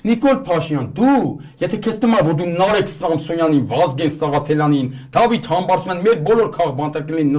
Նիկոլ Փաշինյան, դու, եթե քեզ թվում է, որ դու Նարեկ Սամսոնյանին, Վազգեն Սաղաթելյանին, Դավիթ Համբարձումյանին մեր բոլոր քաղբանտարկներին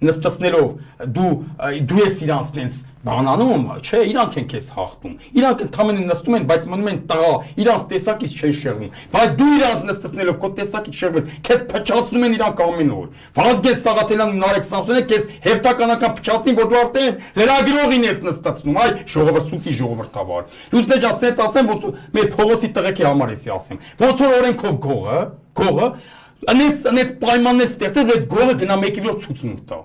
նստեցնելով, դու ես իրանց նենց բանանում, չէ, իրանք են քեզ հաղթում։ Իրանք ընդամենը նստում են, բայց մնում են տղա, իրանց տեսակից չեն շեղվում։ Բայց դու իրանց նստեցնելով քո տեսակից շեղվես, քեզ փչացնում են իրանք ամեն օր։ Վազգեն Սաղաթելյանն ու Նարեկ Սամսոնյանը քեզ հերթականական փչացին, որ դու արդեն լրագրողին ես նստացնում, այ ժողովրդի ժողովրդավար։ Լուսնե ջան, սենց ասեմ, ոնց մեր փողոցի տղեկի համար էսի ասեմ։ Ոնց որ օրենքով գողը Անես պայմաններ ստեղծեց, որ այդ գողը գնա մեկի վրա ցուցմունք տա։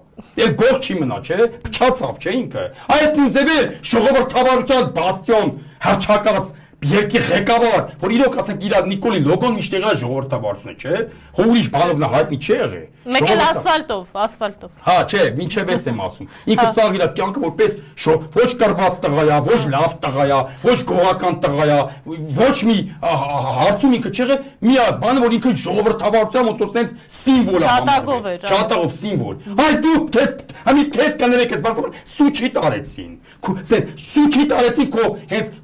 Էլ գող չի մնա, չէ՞, փչացավ, չէ՞ ինքը։ Այդ նույն ձևի ժողովրդավարության բաստիոն հռչակած երկի ղեկավար, որ իրոք ասենք իր Նիկոլի լոգոն միշտ եղել ժողովրդավարությունը, չէ՞։ Հո ուրիշ բանով նա հայտնի չի եղել։ Մեկ էլ ասֆալտով։ Հա, չէ, մինչև էս եմ ասում։ Ինքը սա իր կյանքը որպես ոչ կրված տղա է, ոչ լավ տղա է, ոչ գողական տղա է, ոչ մի հարցում ինքը չեղել, մի բանը, որ ինքը ժողովրդավարության ոնց որ սենց սիմվոլ է համարվում։ Չատաղով սիմվոլ։ Այ դու քեզ կներեք ես բարձր սուչի տարեցին։ Սուչի տարեցին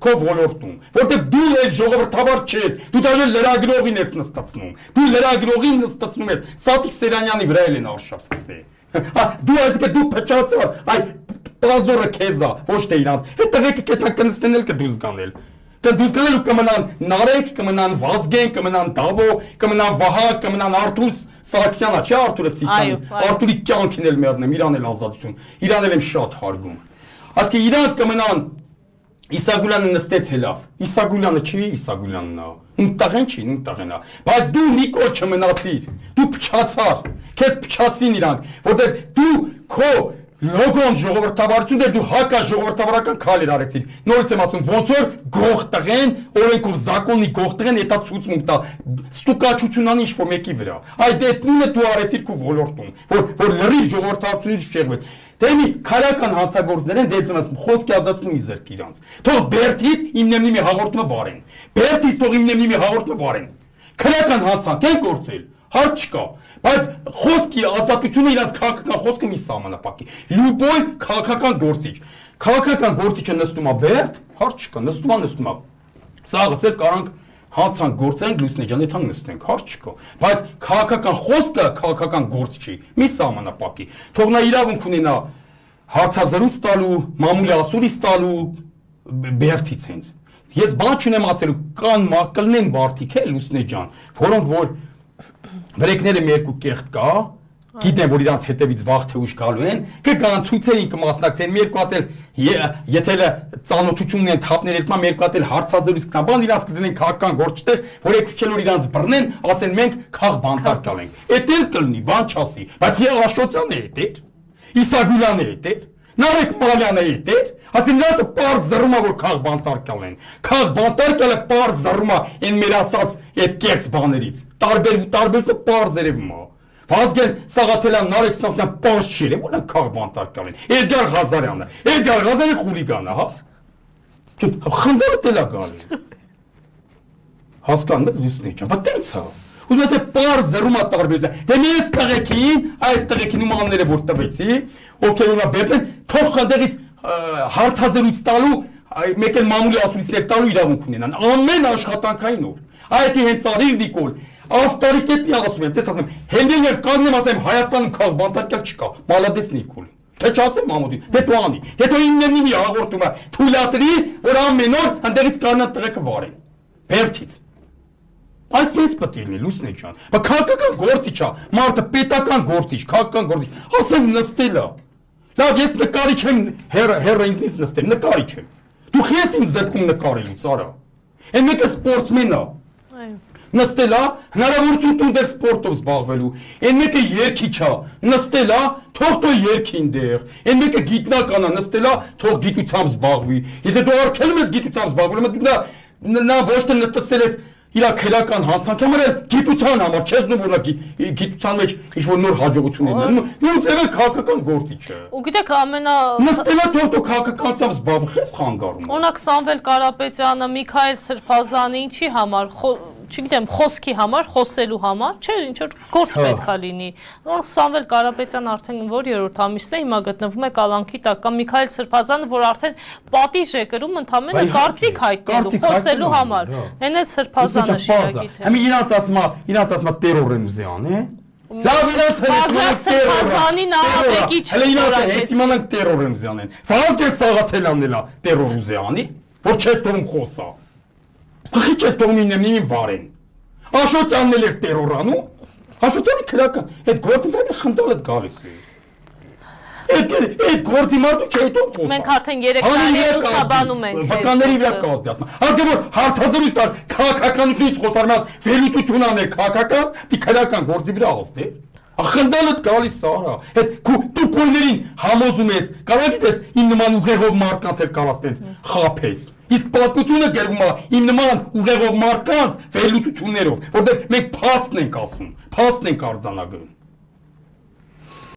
քո ոլորտում, որտեղ դու էլ ժողովրդավար չես, դու դաժե լրագրողին ես նստացնում։ Դու լրագրողին նստացնում ես, Սատիկ Սերանյանի վրա էլ են արշավ սկսել։ Դու այսինքն դու փչացա, այ պլազորը քեզ է, ոչ թե իրանց։ Այդ տղեկը կետա կնստել կդուզ գանել։ Կդուզ գանել ու կմնան Նարեկ, կմնան Վազգեն, կմնան Դավո, կմնան Վահագ, կմնան Արթուր Սարգսյանը, չէ՞ Արթուրը Սիսյանը։ Արթուրի կյանքին էլ մեռնեմ, իրան էլ ազատություն, իրան էլ եմ շատ հարգում։ Ասկի իրանք կմնան Իսագուլյանը նստեց հելավ։ Իսագուլյանը չի, Իսագուլյանն է։ Նույնտեղեն չի, նույնտեղեն է։ Բայց դու Նիկոլ չմնացիր։ Դու փչացար։ Քեզ փչացին իրանք, որտեղ դու քո լոգոն ժողովրդավարություն դեր դու հակա ժողովրդավարական քայլեր արեցիր։ Նորից եմ ասում, ոնց որ գող տղեն, օրենքով զակոնի գող տղեն էտա ցուցմունք տա ստուկաչություն անի ինչ-որ մեկի վրա։ Այդ նույնը դու արեցիր քո ոլորտում, որ լրիվ ժողովրդավարությունից չեղվեց։ Դե մի քարական հանցագործներ են դեծում ասում խոսքի ազատություն մի զրկ իրանց։ Թող Բերթից իմնեմնի մի հաղորդումը վարեն։ Բերթից թող իմնեմնի մի հաղորդումը վարեն։ Քրական հանցանք են գործել, հարց չկա, բայց խոսքի ազատությունը իրանց քաղաքական խոսքը մի սահմանապակի։ Լյուբոյ քաղաքական գործիչը նստում է Բերթ, հարց չկա, նստում է։ Սա ասել կարանք հանցանք գործենք Լուսնե ջան, եթե նստենք, հարց չկա, բայց քաղաքական խոսքը քաղաքական գործ չի, մի սահմանապակի։ Թող նա իրավունք ունենա հարցազրույց տալու, մամուլի ասուրից տալու Բերթից հենց։ Ես բան չունեմ ասելու, կան մակլնեն բարդիկ է Լուսնե ջան, որոնք որ վրեկները մի երկու կեղտ կա, գիտեն որ իրանց հետևից վաղ թե ուշ գալու են, կգան ցույցերին կմասնակցեն, մի երկու հատ էլ եթե ծանոթություն ունեն թափներ երկու մի երկու հատ էլ հարցազրույց կան, բան իրանց կդնեն քաղաքական գործտեղ, որ եկուչելով իրանց բռնեն, ասեն մենք քաղ բանտարկալ ենք։ Էդ էլ կլինի, բան չասի, բայց Աշոտյանը է դեր, Իսագուլյանը է դեր, Նարեկ Մալյանը է դեր, ասեն նրանց պարզ զռում է որ քաղ բանտարկալ են։ Քաղ բանտարկելը պարզ զռում է այն մեր ասած այդ կեղծ բաներից։ Տարբերությունը պարզ երևում է։ Վազգեն Սաղաթելյան, Նարեկ Սամսոնյան պարզ չի երևում, որ քաղ բանտարկալ են։ Էդգար Ղազարյանը խուլիգան է, հա։ Խնդալը դելա գալի։ Հասկանում եք Լուսնե ջան, բայց տենց է։ Ուզում ասեմ պարզ զռում է տարբերությունը։ Դե մի այս տղեկին ումանները որ տվեցի, ովքեր ունա բերդեն, թող խնդեղից հարցազրույց տալու, մեկ էլ մամուլի ասուլիսներ տալու իրավունք ունենան, ամեն աշխատանքային օր։ Այդ հենց արիր Նիկոլ, ավտորիտետնի ասում եմ, տես ասում եմ, հենდել եմ կանգնեմ ասեմ Հայաստանում քաղ բանտարկել չկա, մալադես Նիկոլ։ Թե չասեմ մամուլին, դե դու անի, դե դու իննեմնի մի հաղորդումը թույլատրի, որ ամեն օր հանդերից կանան տղեկը վարեն, Բերթից։ Այսպես պետք է լինի Լուսնե ջան, բայց քաղաքական գործիչ է, մարդը պետական գործիչ, քաղաքական գործիչ, ասեմ նստելա։ Լավ, ես նկարիչ եմ, հերը ինձնից նստեմ, նկարիչ եմ։ Դու խես ինձ զրկում նկարելուց, արա։ Այն մեկը սպորտսմեն է։ Նստելա, հնարավորություն տուն դեր սպորտով զբաղվելու։ Այն մեկը երգիչ է, նստելա, թող երգին դեր։ Այն մեկը գիտնական է, նստելա, թող գիտությամբ զբաղվի։ Եթե դու արգելում ես գիտությամբ զբաղվելու, դու նա ոչ թե նստել ես իր քերական հանցանք համար գիտության համար, չես դու որ նա գիտության մեջ ինչ-որ նոր հաջողություն ունենա։ Նույն ձևը քաղաքական գործիչ է։ Ու գիտեք նստելա թող քաղաքականությամբ զբաղվի, խես խանգարում։ Օրինակ Սամվել Կարապետյանը, Միքայել Սրբազանը ինչի համար չգիտեմ, խոսքի համար, խոսելու համար, չէ, ինչ որ գործ պետք է լինի։ Որ Սամվել Կարապետյանը արդեն որ երրորդ ամիսն է հիմա գտնվում է կալանքի տակ, կամ Միքայել Սրբազանը, որ արդեն պատիժ է կրում ընդամենը կարծիք հայտնելու, խոսելու համար։ Էն էլ Սրբազանը շիրակի թե։ Հիմա իրանց ասма տերոր են ուզի անի։ Լավ իրանց Սրբազանի նահատակի Հələ իրանց հետ իմանանք տերոր են ուզի անեն։ Վազգեն Սաղաթելյանն էլա տերոր ուզի անի, որ չես թողում խոսա։ Խի չես թողում իննեմ վարեն։ Աշոտյանն էլ էր տերորանում։ Աշոտյանի քրական, այդ գործընթացը խնդալդ գալիս է։ Այդ գործի մարդու չէ դու խոսա։ Մենք արդեն 3 տարի լուսաբանում ենք։ Վկանների վրա կազդի ասում։ Ասում որ հարցազրույց տալ քաղաքականությունից խոսար մատ վերլուծություն աներ քաղաքական, դի քրական գործի վրա ասներ։ Ախնդալդ գալիս արա։ Այդ դու կոլներին համոզում ես, կարող գիտես իմ նման ուղեղով մարդկանց էլ կարող ասես խափես։ Իսկ պատմությունը գրվում է իմ նման ուղեղով մարդկանց վերլուծություններով, որտեղ մենք փաստն ենք ասում, փաստն ենք արձանագրում։